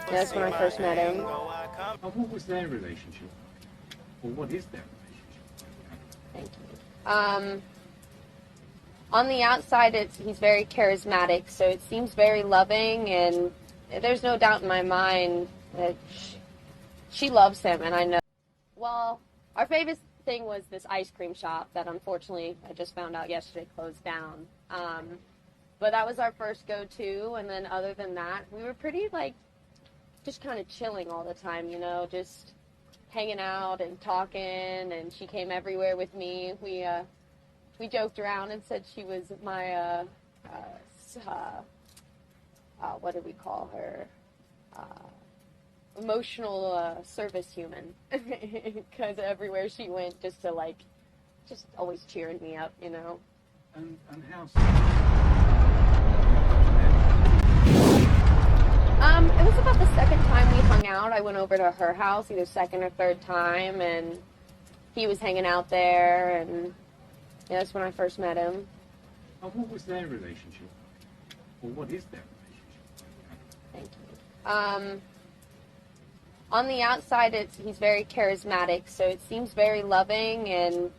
That's when I first met him. What was their relationship? Or what is their relationship? Thank you. On the outside, he's very charismatic, so it seems very loving, and there's no doubt in my mind that she loves him, and I know. Well, our favorite thing was this ice cream shop that unfortunately I just found out yesterday closed down. But that was our first go-to, and then other than that, we were pretty, just kind of chilling all the time, just hanging out and talking, and she came everywhere with me. We joked around and said she was my, what do we call her? Emotional service human. Because everywhere she went, just always cheering me up, And how? It was about the second time we hung out. I went over to her house, either second or third time, and he was hanging out there, and that's when I first met him. What was their relationship? Or what is their relationship? Thank you. On the outside, he's very charismatic, so it seems very loving, and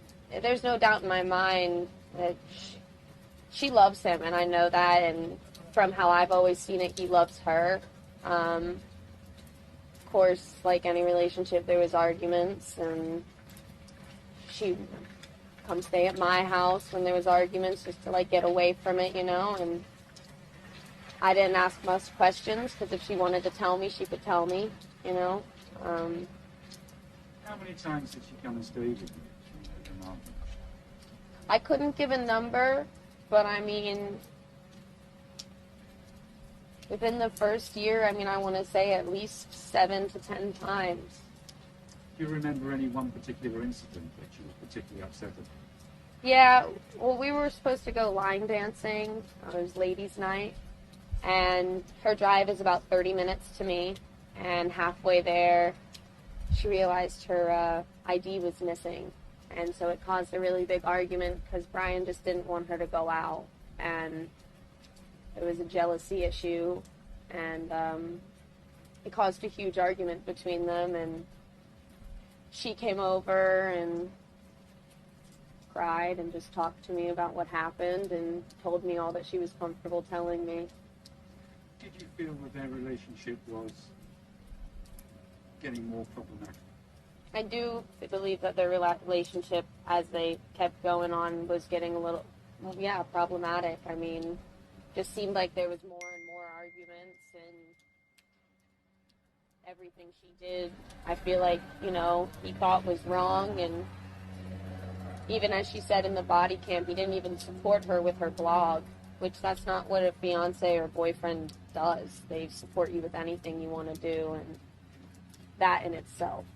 there's no doubt in my mind that she loves him, and I know that, and from how I've always seen it, he loves her. Of course, like any relationship, there was arguments, and she come stay at my house when there was arguments just to get away from it, and I didn't ask much questions because if she wanted to tell me, she could tell me, How many times did she come and stay with you? I couldn't give a number, but I mean, within the first year, I want to say at least 7 to 10 times. Do you remember any one particular incident that you were particularly upset about? Yeah, well, we were supposed to go line dancing. It was ladies' night, and her drive is about 30 minutes to me, and halfway there, she realized her ID was missing, and so it caused a really big argument because Brian just didn't want her to go out, and it was a jealousy issue, and it caused a huge argument between them, and she came over and cried and just talked to me about what happened and told me all that she was comfortable telling me. Did you feel that their relationship was getting more problematic? I do believe that their relationship, as they kept going on, was getting a little, problematic. Just seemed like there was more and more arguments, and everything she did, I feel like, he thought was wrong, and even as she said in the body cam, he didn't even support her with her blog, which that's not what a fiance or boyfriend does. They support you with anything you want to do, and that in itself,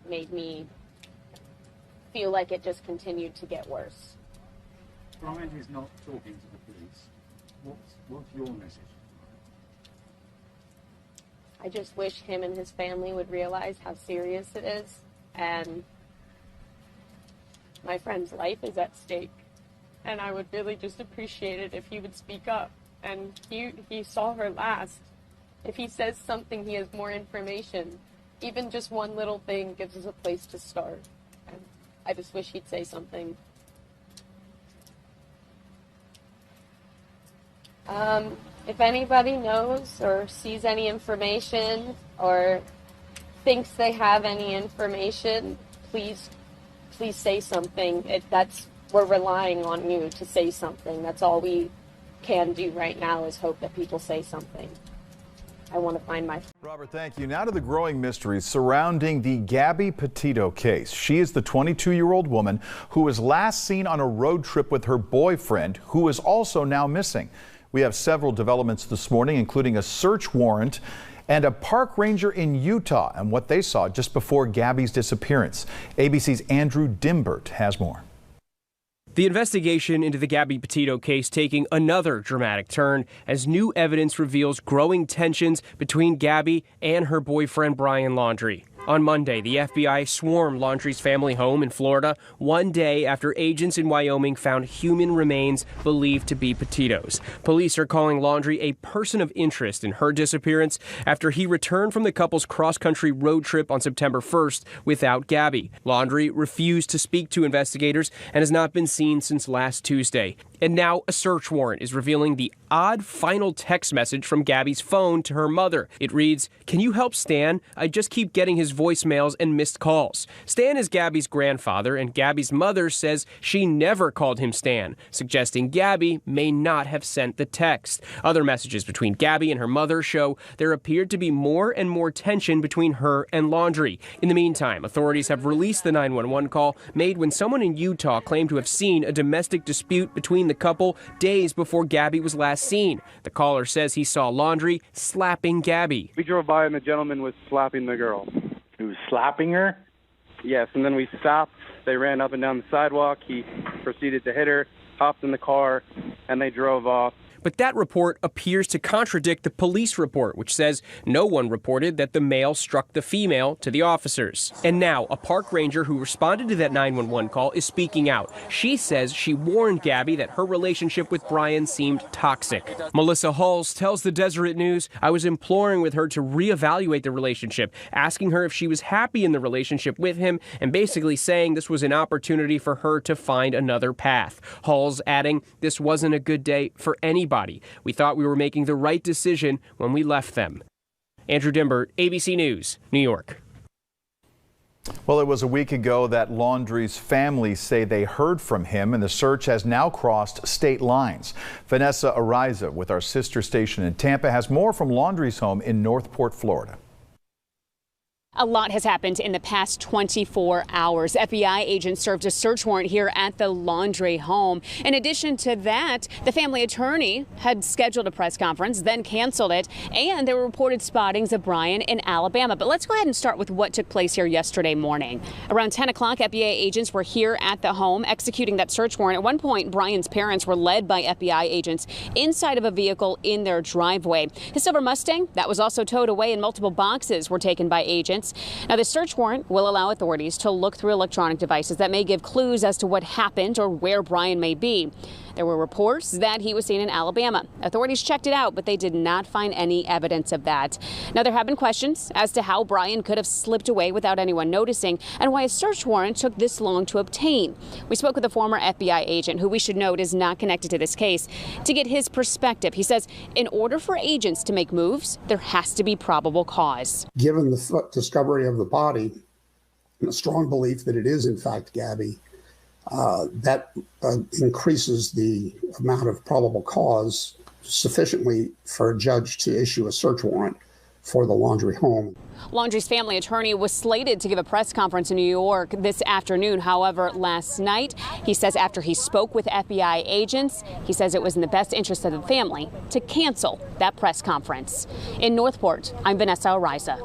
made me feel like it just continued to get worse. Brian is not talking to the police. What's your message? I just wish him and his family would realize how serious it is, and my friend's life is at stake, and I would really just appreciate it if he would speak up. And he saw her last. If he says something, he has more information. Even just one little thing gives us a place to start. And I just wish he'd say something. If anybody knows or sees any information or thinks they have any information, please say something. We're relying on you to say something. That's all we can do right now is hope that people say something. I want to find my... Robert, thank you. Now to the growing mysteries surrounding the Gabby Petito case. She is the 22-year-old woman who was last seen on a road trip with her boyfriend, who is also now missing. We have several developments this morning, including a search warrant and a park ranger in Utah and what they saw just before Gabby's disappearance. ABC's Andrew Dimbert has more. The investigation into the Gabby Petito case taking another dramatic turn as new evidence reveals growing tensions between Gabby and her boyfriend Brian Laundrie. On Monday, the FBI swarmed Laundrie's family home in Florida 1 day after agents in Wyoming found human remains believed to be Petito's. Police are calling Laundrie a person of interest in her disappearance after he returned from the couple's cross-country road trip on September 1st without Gabby. Laundrie refused to speak to investigators and has not been seen since last Tuesday. And now a search warrant is revealing the odd final text message from Gabby's phone to her mother. It reads, "Can you help Stan? I just keep getting his voicemails and missed calls." Stan is Gabby's grandfather, and Gabby's mother says she never called him Stan, suggesting Gabby may not have sent the text. Other messages between Gabby and her mother show there appeared to be more and more tension between her and Laundrie. In the meantime, authorities have released the 911 call made when someone in Utah claimed to have seen a domestic dispute between the couple days before Gabby was last seen. The caller says he saw Laundrie slapping Gabby. We drove by and the gentleman was slapping the girl. He was slapping her? Yes, and then we stopped. They ran up and down the sidewalk. He proceeded to hit her, hopped in the car, and they drove off. But that report appears to contradict the police report, which says no one reported that the male struck the female to the officers. And now, a park ranger who responded to that 911 call is speaking out. She says she warned Gabby that her relationship with Brian seemed toxic. Melissa Hulse tells the Deseret News, "I was imploring with her to reevaluate the relationship, asking her if she was happy in the relationship with him, and basically saying this was an opportunity for her to find another path." Hulse adding, "This wasn't a good day for anybody. We thought we were making the right decision when we left them." Andrew Dimbert, ABC News, New York. Well, it was a week ago that Laundrie's family say they heard from him, and the search has now crossed state lines. Vanessa Ariza with our sister station in Tampa has more from Laundrie's home in Northport, Florida. A lot has happened in the past 24 hours. FBI agents served a search warrant here at the Laundrie home. In addition to that, the family attorney had scheduled a press conference, then canceled it, and there were reported spottings of Brian in Alabama. But let's go ahead and start with what took place here yesterday morning. Around 10 o'clock, FBI agents were here at the home executing that search warrant. At one point, Brian's parents were led by FBI agents inside of a vehicle in their driveway. His silver Mustang, that was also towed away, and multiple boxes were taken by agents. Now, the search warrant will allow authorities to look through electronic devices that may give clues as to what happened or where Brian may be. There were reports that he was seen in Alabama. Authorities checked it out, but they did not find any evidence of that. Now, there have been questions as to how Brian could have slipped away without anyone noticing and why a search warrant took this long to obtain. We spoke with a former FBI agent who we should note is not connected to this case to get his perspective. He says in order for agents to make moves, there has to be probable cause. Given the discovery of the body and a strong belief that it is, in fact, Gabby, that increases the amount of probable cause sufficiently for a judge to issue a search warrant for the Laundrie home. Laundrie's family attorney was slated to give a press conference in New York this afternoon. However, last night, he says after he spoke with FBI agents, he says it was in the best interest of the family to cancel that press conference. In Northport, I'm Vanessa Ariza.